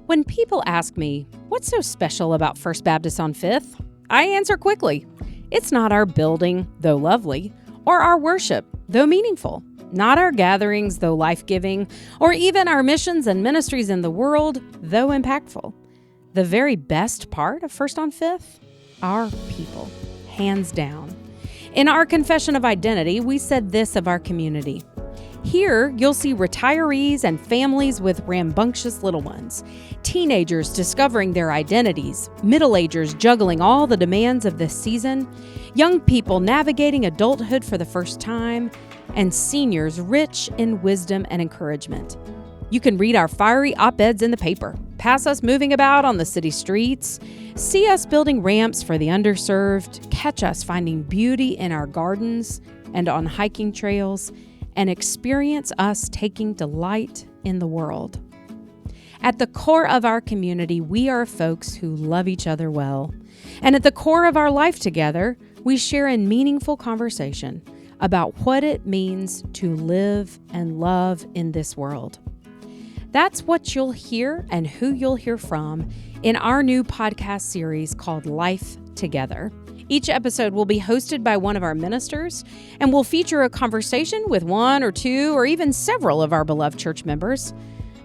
When people ask me, what's so special about First Baptist on Fifth? I answer quickly. It's not our building, though lovely, or our worship, though meaningful, not our gatherings, though life-giving, or even our missions and ministries in the world, though impactful. The very best part of First on Fifth? Our people, hands down. In our Confession of Identity, we said this of our community. Here, you'll see retirees and families with rambunctious little ones, teenagers discovering their identities, middle-agers juggling all the demands of this season, young people navigating adulthood for the first time, and seniors rich in wisdom and encouragement. You can read our fiery op-eds in the paper, pass us moving about on the city streets, see us building ramps for the underserved, catch us finding beauty in our gardens and on hiking trails, and experience us taking delight in the world. At the core of our community, we are folks who love each other well. And at the core of our life together, we share in meaningful conversation about what it means to live and love in this world. That's what you'll hear and who you'll hear from in our new podcast series called Life Together. Each episode will be hosted by one of our ministers and will feature a conversation with one or two or even several of our beloved church members.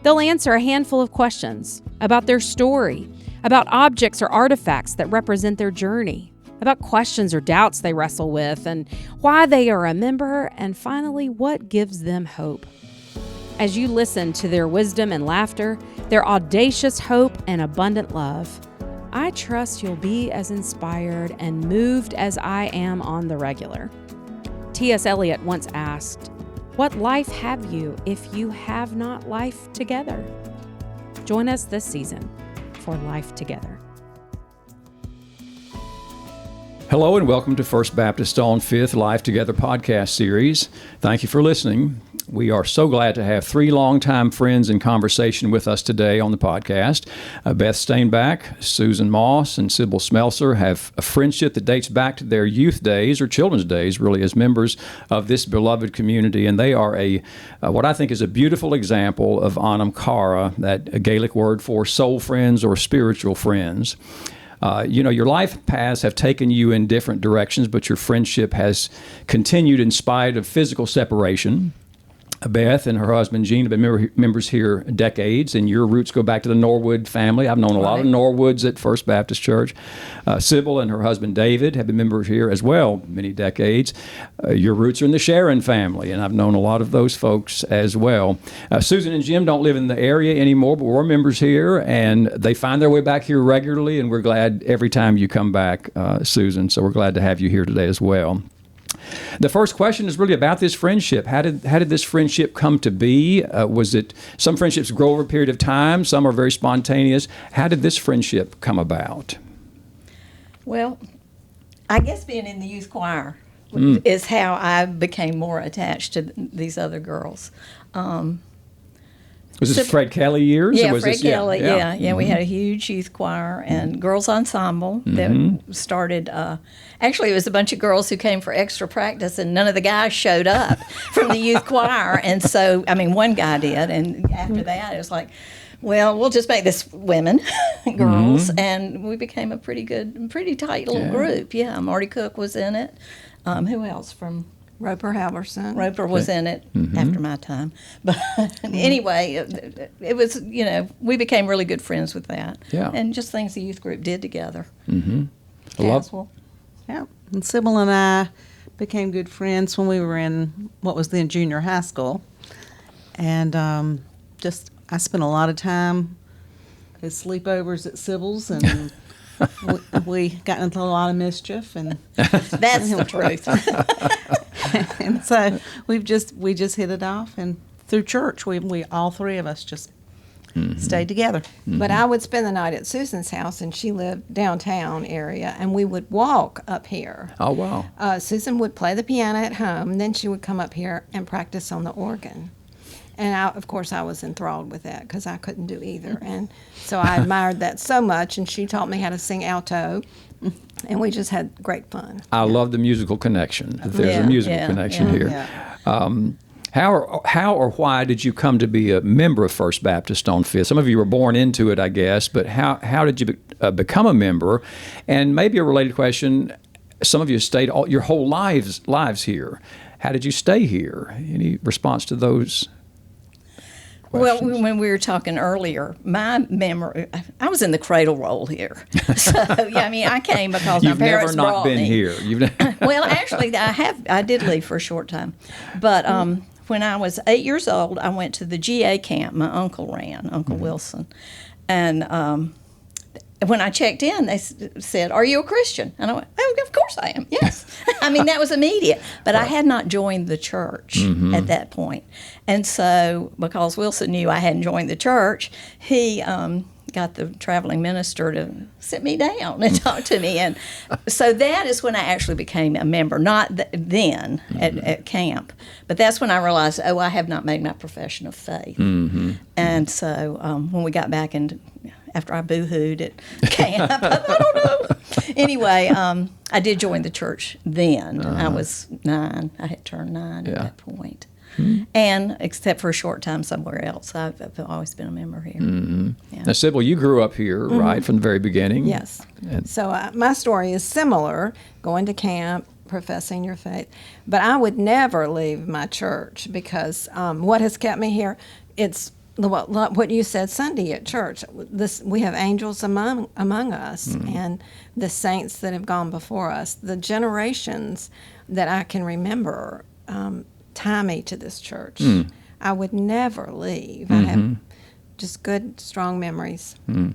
They'll answer a handful of questions about their story, about objects or artifacts that represent their journey, about questions or doubts they wrestle with, and why they are a member, and finally, what gives them hope. As you listen to their wisdom and laughter, their audacious hope and abundant love, I trust you'll be as inspired and moved as I am on the regular. T.S. Eliot once asked, "What life have you if you have not life together?" Join us this season for Life Together. Hello and welcome to First Baptist on Fifth Life Together podcast series. Thank you for listening. We are so glad to have three longtime friends in conversation with us today on the podcast. Beth Stainback, Susan Moss, and Sibyl Smelcer have a friendship that dates back to their youth days or children's days, really, as members of this beloved community. And they are what I think is a beautiful example of Anam Cara, that Gaelic word for soul friends or spiritual friends. Your life paths have taken you in different directions, but your friendship has continued in spite of physical separation. Beth and her husband, Gene, have been members here decades, and your roots go back to the Norwood family. I've known a lot of Norwoods at First Baptist Church. Sybil and her husband, David, have been members here as well many decades. Your roots are in the Sharon family, and I've known a lot of those folks as well. Susan and Jim don't live in the area anymore, but we're members here, and they find their way back here regularly, and we're glad every time you come back, Susan, so we're glad to have you here today as well. The first question is really about this friendship. How did this friendship come to be? Was it some friendships grow over a period of time? Some are very spontaneous. How did this friendship come about? Well, I guess being in the youth choir is how I became more attached to these other girls. Was this Fred Kelly years? Yeah, or was Fred this, Kelly, yeah. Mm-hmm. We had a huge youth choir and girls ensemble that started. Actually, it was a bunch of girls who came for extra practice, and none of the guys showed up from the youth choir. And so, one guy did, and after that, it was like, well, we'll just make this women, girls, and we became a pretty tight little group. Yeah, Marty Cook was in it. Who else from... Roper Halverson. Roper was in it after my time. But anyway, it was, we became really good friends with that. Yeah. And just things the youth group did together. Caswell. Yeah. And Sibyl and I became good friends when we were in what was then junior high school. And I spent a lot of time at sleepovers at Sibyl's, and we got into a lot of mischief. And that's the truth. And so we just hit it off, and through church, we all three of us just stayed together. But I would spend the night at Susan's house, and she lived downtown area, and we would walk up here. Oh, wow. Susan would play the piano at home, and then she would come up here and practice on the organ. And of course, I was enthralled with that because I couldn't do either. And so I admired that so much, and she taught me how to sing alto. And we just had great fun. I love the musical connection. There's a musical connection here. Yeah. How or why did you come to be a member of First Baptist on Fifth? Some of you were born into it, I guess, but how did you become a member? And maybe a related question, some of you stayed your whole lives here. How did you stay here? Any response to those questions? Well, when we were talking earlier, my memory, I was in the cradle roll here. So, yeah, I mean, I came because You've my parents never not brought been me. here. Well, actually, I did leave for a short time. But when I was 8 years old, I went to the GA camp my uncle ran, Uncle Wilson. And when I checked in, they said, "Are you a Christian?" And I went, "Oh, of course I am, yes." I mean, that was immediate. But I had not joined the church at that point. And so, because Wilson knew I hadn't joined the church, he got the traveling minister to sit me down and talk to me. And so that is when I actually became a member, not then at camp. But that's when I realized, I have not made my profession of faith. And so when we got back and after I boo-hooed at camp, I thought, I don't know. Anyway, I did join the church then. I was 9. I had turned 9 at that point. And except for a short time somewhere else, I've always been a member here. Yeah. Now, Sibyl, you grew up here, right, from the very beginning? Yes. So my story is similar, going to camp, professing your faith. But I would never leave my church because what has kept me here, it's what you said Sunday at church. We have angels among us and the saints that have gone before us. The generations that I can remember tie me to this church. I would never leave. I have just good, strong memories. How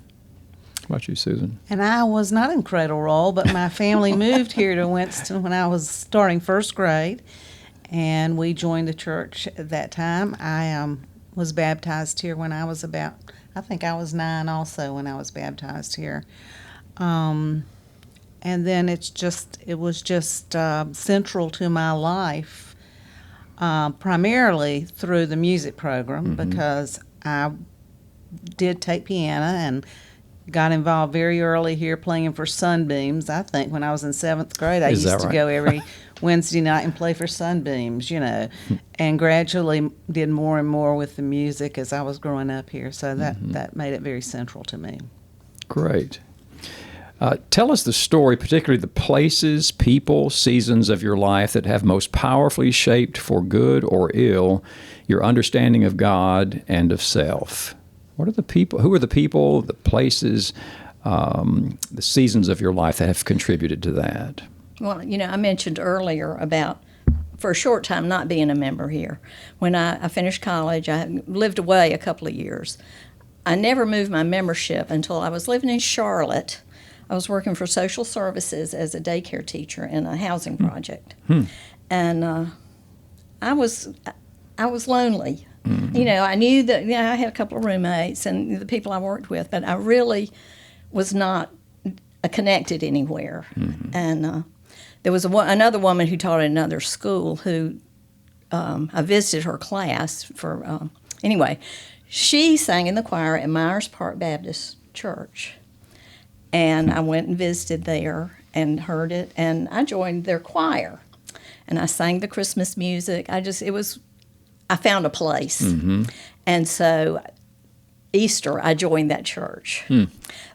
about you, Susan? And I was not in cradle roll, but my family moved here to Winston when I was starting first grade, and we joined the church at that time. I was baptized here when I was I think I was 9 also when I was baptized here. And then it was just central to my life, primarily through the music program, because I did take piano and got involved very early here playing for Sunbeams. I think when I was in 7th grade, I used to go every Wednesday night and play for Sunbeams, and gradually did more and more with the music as I was growing up here. So that made it very central to me. Great. Tell us the story, particularly the places, people, seasons of your life that have most powerfully shaped, for good or ill, your understanding of God and of self. What are the people? Who are the people, the places, the seasons of your life that have contributed to that? Well, I mentioned earlier about, for a short time, not being a member here. When I finished college, I lived away a couple of years. I never moved my membership until I was living in Charlotte. I was working for social services as a daycare teacher in a housing project. And I was lonely. I knew that I had a couple of roommates and the people I worked with, but I really was not connected anywhere. And there was another woman who taught at another school who I visited her class for. Anyway, she sang in the choir at Myers Park Baptist Church, and I went and visited there and heard it, and I joined their choir, and I sang the Christmas music. I found a place. And so Easter, I joined that church.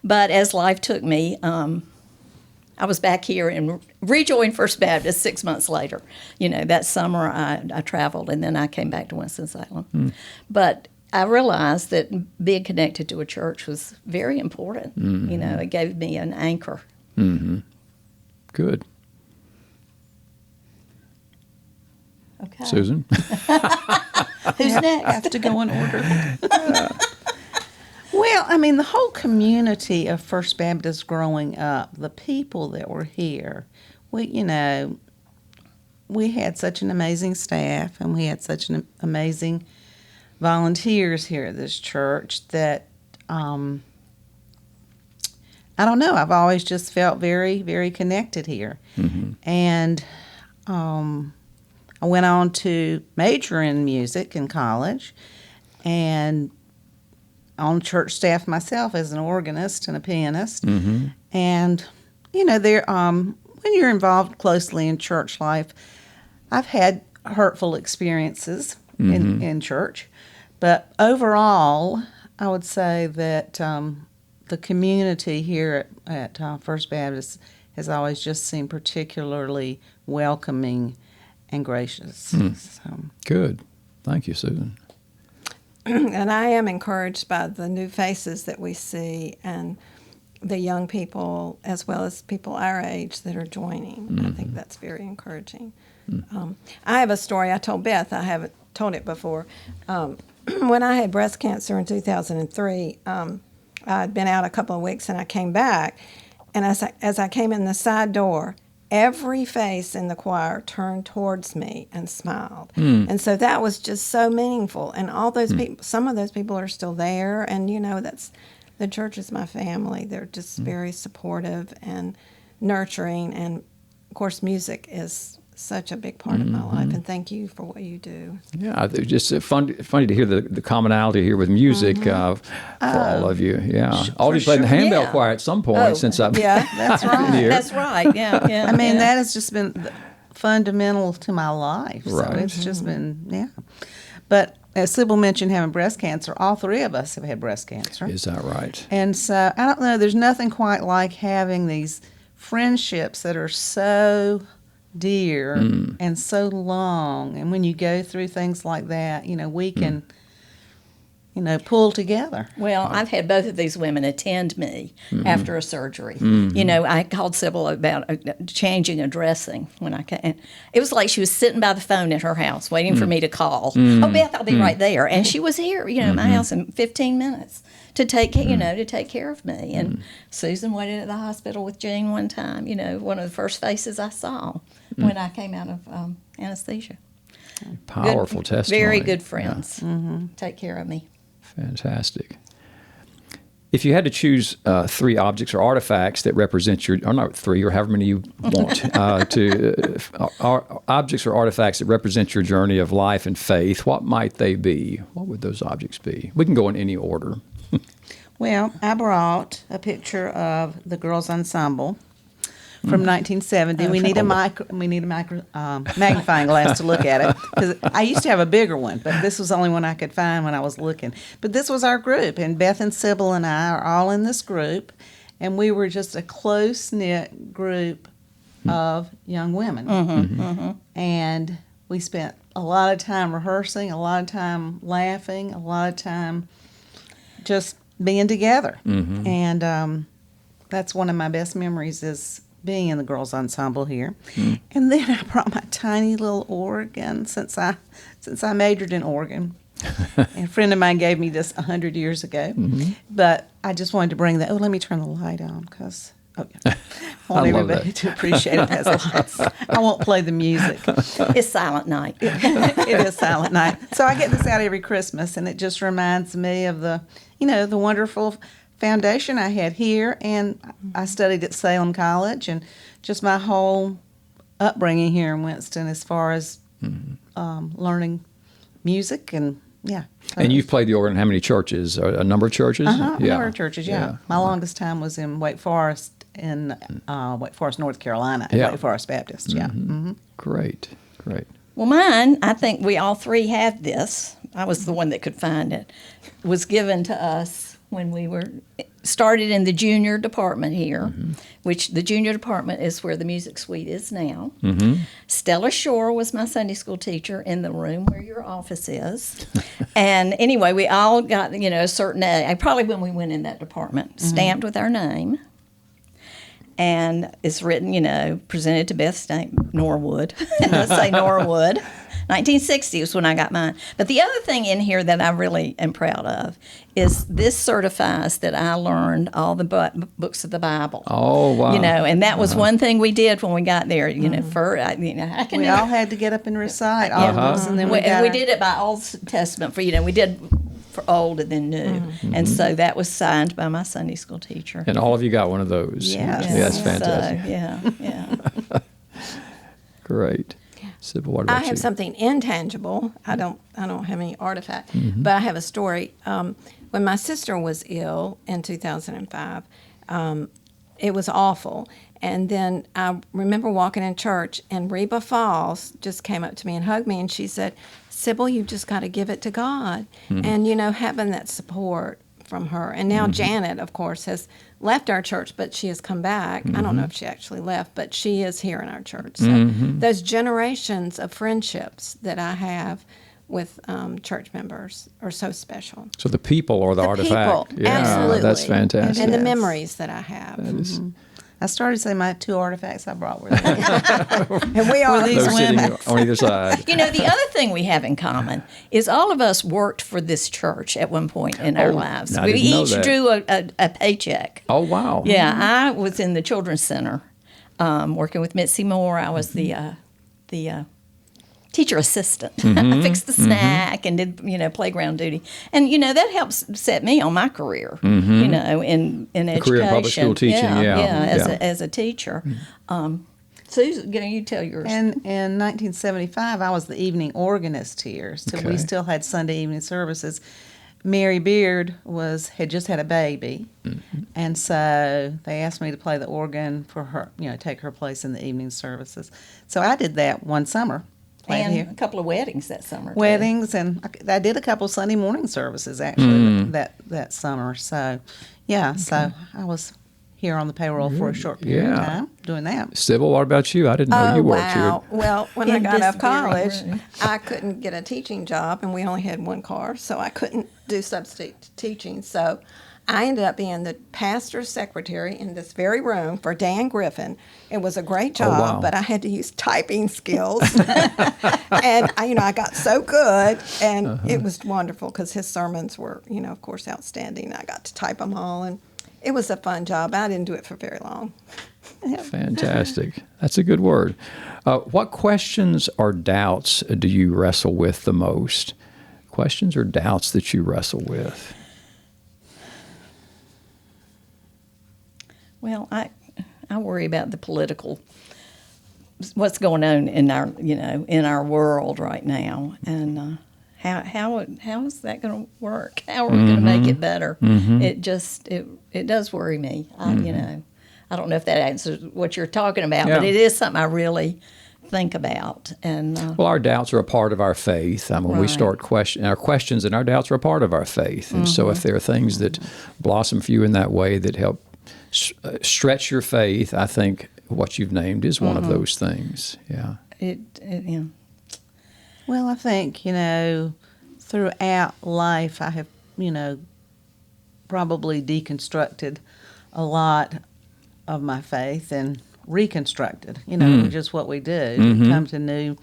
But as life took me, I was back here and rejoined First Baptist 6 months later. That summer I traveled, and then I came back to Winston-Salem. But I realized that being connected to a church was very important. It gave me an anchor. Good. Okay. Susan? Who's next? I have to go in order. Well, I mean, the whole community of First Baptist growing up, the people that were here, we had such an amazing staff, and we had such an amazing volunteers here at this church that, I don't know, I've always just felt very, very connected here. And I went on to major in music in college, and on church staff myself as an organist and a pianist. And, when you're involved closely in church life, I've had hurtful experiences in church. But overall, I would say that the community here at First Baptist has always just seemed particularly welcoming and gracious. So. Good. Thank you, Susan. And I am encouraged by the new faces that we see and the young people as well as people our age that are joining. I think that's very encouraging. I have a story I told Beth. I haven't told it before. When I had breast cancer in 2003, I'd been out a couple of weeks and I came back. And as I came in the side door, every face in the choir turned towards me and smiled. And so that was just so meaningful. And all those people, some of those people are still there. And, the church is my family. They're just very supportive and nurturing. And, of course, music is such a big part of my life. And thank you for what you do. Yeah, it's just funny to hear the commonality here with music for all of you. Yeah. All of you played in the handbell choir at some point since I've been here. That's right. Yeah. I mean, that has just been fundamental to my life. So Right. it's just been, But as Sibyl mentioned, having breast cancer, all three of us have had breast cancer. Is that right? And so, I don't know, there's nothing quite like having these friendships that are so dear and so long. And when you go through things like that, we can, pull together. Well, I've had both of these women attend me after a surgery. I called Sibyl about changing a dressing when I came. It was like she was sitting by the phone at her house waiting for me to call. Oh, Beth, I'll be right there. And she was here, at my house in 15 minutes to take, to take care of me. And Susan waited at the hospital with Jean one time, one of the first faces I saw when I came out of anesthesia. Powerful testimony. Very good friends. Take care of me. Fantastic. If you had to choose 3 objects or artifacts that represent or not 3, or however many you want, objects or artifacts that represent your journey of life and faith, what might they be? What would those objects be? We can go in any order. Well, I brought a picture of the girls' ensemble from 1970. We need a magnifying glass to look at it, because I used to have a bigger one, but this was the only one I could find when I was looking. But this was our group, and Beth and Sibyl and I are all in this group, and we were just a close-knit group of young women. And we spent a lot of time rehearsing, a lot of time laughing, a lot of time just being together. And that's one of my best memories, is being in the girls' ensemble here. And then I brought my tiny little organ, since I majored in organ. And a friend of mine gave me this 100 years ago. But I just wanted to bring that. Oh, let me turn the light on, because I want everybody to appreciate it has lights. I won't play the music. It's Silent Night. It is Silent Night. So I get this out every Christmas, and it just reminds me of the wonderful foundation I had here, and I studied at Salem College, and just my whole upbringing here in Winston as far as learning music and And you've played the organ in how many churches? A number of churches? A number of churches, My longest time was in Wake Forest, North Carolina, at Wake Forest Baptist, Great. Well, mine, I think we all three have this. I was the one that could find it. Was given to us when we were started in the junior department here, which the junior department is where the music suite is now. Stella Shore was my Sunday school teacher in the room where your office is. And anyway, we all got, a certain A, probably when we went in that department, stamped with our name. And it's written, presented to Beth Norwood. It does say Norwood. 1960 was when I got mine. But the other thing in here that I really am proud of is this certifies that I learned all the books of the Bible. Oh, wow. And that was one thing we did when we got there. We all had to get up and recite all the books, and then we did it by Old Testament. We did for old and then new. And so that was signed by my Sunday school teacher. And all of you got one of those. Yes. Yeah, that's fantastic. So, yeah. Great. Sibyl, what about you? I have something intangible. I don't have any artifact, but I have a story. When my sister was ill in 2005, it was awful, And then I remember walking in church, and Reba Falls just came up to me and hugged me, and she said, Sibyl, you've just got to give it to God. And, having that support from her. And now Janet, of course, has left our church, but she has come back. I don't know if she actually left, but she is here in our church. So those generations of friendships that I have with church members are so special. So the people are the artifact. People, absolutely. That's fantastic. And the memories that I have. That is, I started to say my 2 artifacts I brought with me. And we are these those sitting women. on either side. The other thing we have in common is all of us worked for this church at one point in our lives. I We didn't know each that. drew a paycheck. Oh, wow. Yeah, I was in the Children's Center working with Mitzi Moore. I was the teacher assistant. I fixed the snack and did, playground duty. And, that helps set me on my career, in education. Career in public school teaching, as a teacher. Susan, you tell yours. And in 1975, I was the evening organist here, so Okay. we still had Sunday evening services. Mary Beard had just had a baby, and so they asked me to play the organ for her, take her place in the evening services. So I did that one summer. Played And here. a couple of weddings that summer. too. Weddings, and I did a couple Sunday morning services actually that summer. So, so I was here on the payroll for a short period of Yeah. time doing that. Sybil, what about you? I didn't know you worked wow. Well, when I In got this out of very college, room. I couldn't get a teaching job, and we only had one car, so I couldn't do substitute teaching. So I ended up being the pastor's secretary in this very room for Dan Griffin. It was a great job, wow. but I had to use typing skills. And, I got so good, and it was wonderful because his sermons were, of course, outstanding. I got to type them all, and it was a fun job. I didn't do it for very long. you. Fantastic. That's a good word. What questions or doubts do you wrestle with the most? Questions or doubts that you wrestle with? Well, I worry about the political, what's going on in our in our world right now, and how is that going to work? How are we going to make it better? It just it does worry me. I don't know if that answers what you're talking about, but Yeah. it is something I really think about. And Well, our doubts are a part of our faith. When we Right. start our questions and our doubts are a part of our faith. And so if there are things that blossom for you in that way that help stretch your faith, I think what you've named is one of those things. Yeah. it. Well, I think, throughout life, I have, probably deconstructed a lot of my faith and reconstructed, just what we do. We come to new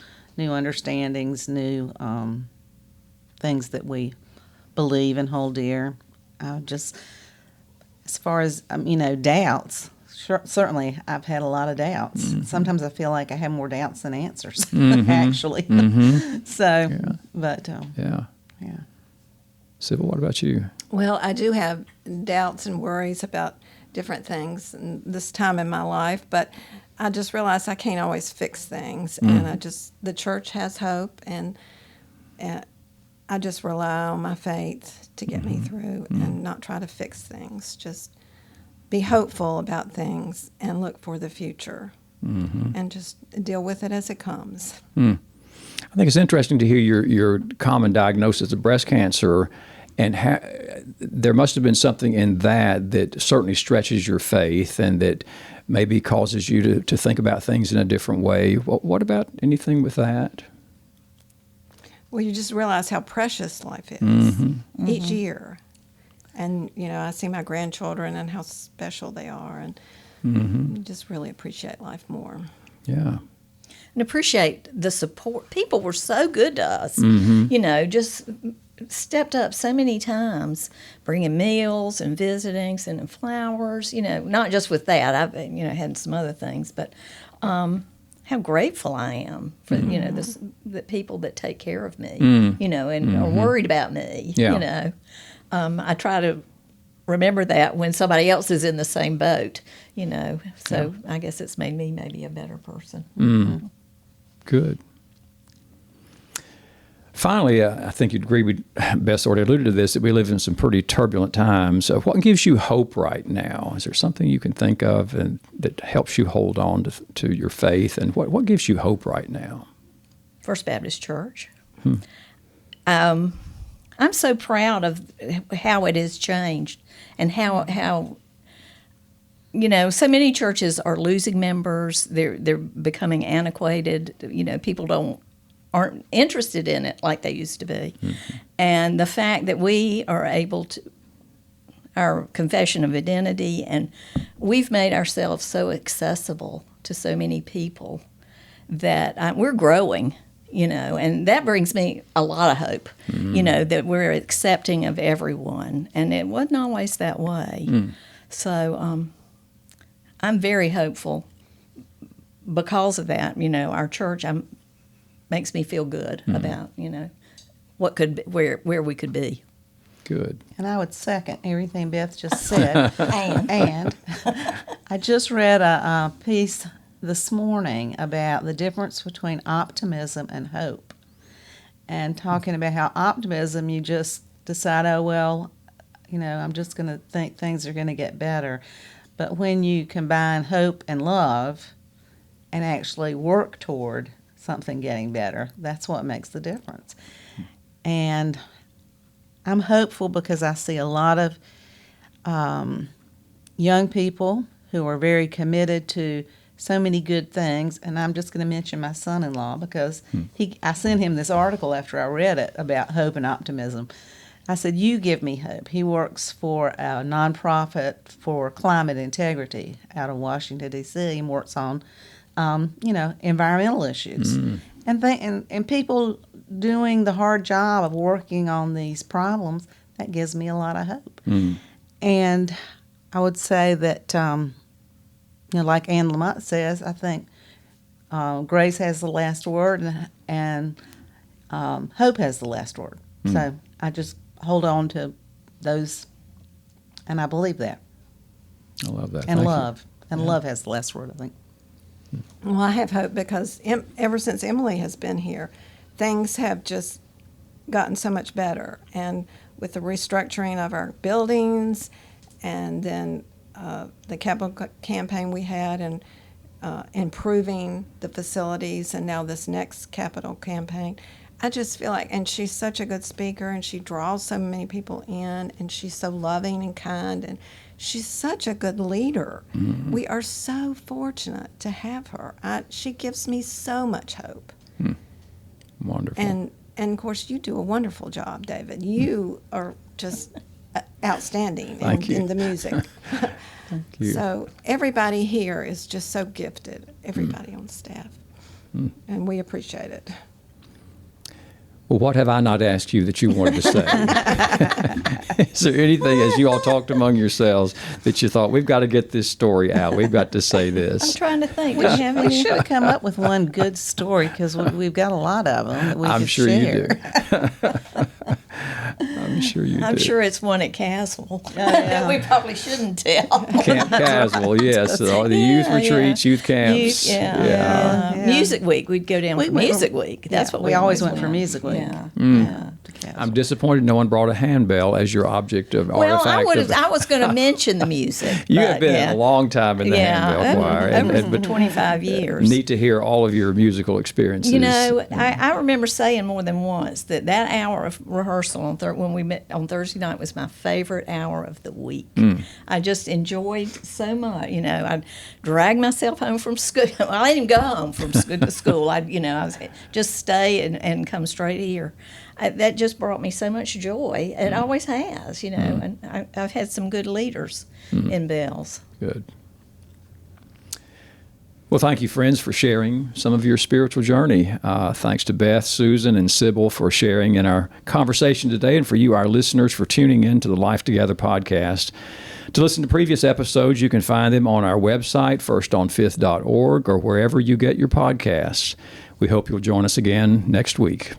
understandings, new things that we believe and hold dear. As far as, doubts, certainly I've had a lot of doubts. Sometimes I feel like I have more doubts than answers, actually. So, but, Yeah. yeah. Sybil, what about you? Well, I do have doubts and worries about different things in this time in my life, but I just realize I can't always fix things, and the church has hope, and I just rely on my faith to get me through and not try to fix things. Just be hopeful about things and look for the future and just deal with it as it comes. I think it's interesting to hear your common diagnosis of breast cancer, and there must have been something in that certainly stretches your faith and that maybe causes you to think about things in a different way. What about anything with that? Well, you just realize how precious life is each year. And, I see my grandchildren and how special they are, and you just really appreciate life more. Yeah. And appreciate the support. People were so good to us, just stepped up so many times, bringing meals and visitings and flowers, not just with that. I've, had some other things, but how grateful I am for, the people that take care of me, and are worried about me, Yeah. I try to remember that when somebody else is in the same boat, so I guess it's made me maybe a better person. Good. Finally, I think you'd agree with Beth already alluded to this, that we live in some pretty turbulent times. What gives you hope right now? Is there something you can think of and that helps you hold on to your faith? And what gives you hope right now? First Baptist Church. I'm so proud of how it has changed and how so many churches are losing members. They're becoming antiquated. People aren't interested in it like they used to be. And the fact that we are able to, our confession of identity, and we've made ourselves so accessible to so many people that we're growing, and that brings me a lot of hope, that we're accepting of everyone. And it wasn't always that way. So I'm very hopeful because of that. Our church makes me feel good about, what could be, where we could be. Good. And I would second everything Beth just said. and I just read a piece this morning about the difference between optimism and hope, and talking about how optimism, you just decide, I'm just going to think things are going to get better. But when you combine hope and love and actually work toward something getting better, that's what makes the difference. And I'm hopeful because I see a lot of young people who are very committed to so many good things. And I'm just going to mention my son-in-law because I sent him this article after I read it about hope and optimism. I said, you give me hope. He works for a nonprofit for climate integrity out of Washington, D.C. and works on environmental issues. And people doing the hard job of working on these problems, that gives me a lot of hope. And I would say that, like Anne Lamott says, I think grace has the last word and hope has the last word. So I just hold on to those, and I believe that. I love that. And Thank love. you. And love has the last word, I think. Well, I have hope because ever since Emily has been here, things have just gotten so much better. And with the restructuring of our buildings and then the capital campaign we had and improving the facilities and now this next capital campaign, I just feel like, and she's such a good speaker and she draws so many people in and she's so loving and kind and she's such a good leader. We are so fortunate to have her. She gives me so much hope. Wonderful. And of course, you do a wonderful job, David. You are just outstanding in the music. Thank you. So everybody here is just so gifted, everybody on staff. And we appreciate it. Well, what have I not asked you that you wanted to say? Is there anything, as you all talked among yourselves, that you thought, we've got to get this story out, we've got to say I'm this? trying to think. We should have come up with one good story because we've got a lot of them that we I'm could sure share. you do. I'm sure you do. I'm sure it's one at Caswell that we probably shouldn't tell. Camp Caswell, yes. The youth retreats, youth camps. Yeah. Music Week. We'd go down for Music Week. That's what we always went for Music Week. Yeah. I'm disappointed no one brought a handbell as your object of artifact. Well, I was going to mention the music. You have been a long time in the handbell choir. Over 25 years. Neat to hear all of your musical experiences. I remember saying more than once that hour of rehearsal when we met on Thursday night was my favorite hour of the week. I just enjoyed so much. I'd drag myself home from school. I didn't even go home from school. I was just stay and come straight here. That just brought me so much joy. It always has, and I've had some good leaders in bells. Good. Well, thank you, friends, for sharing some of your spiritual journey. Thanks to Beth, Susan, and Sibyl for sharing in our conversation today, and for you, our listeners, for tuning in to the Life Together podcast. To listen to previous episodes, you can find them on our website, firstonfifth.org, or wherever you get your podcasts. We hope you'll join us again next week.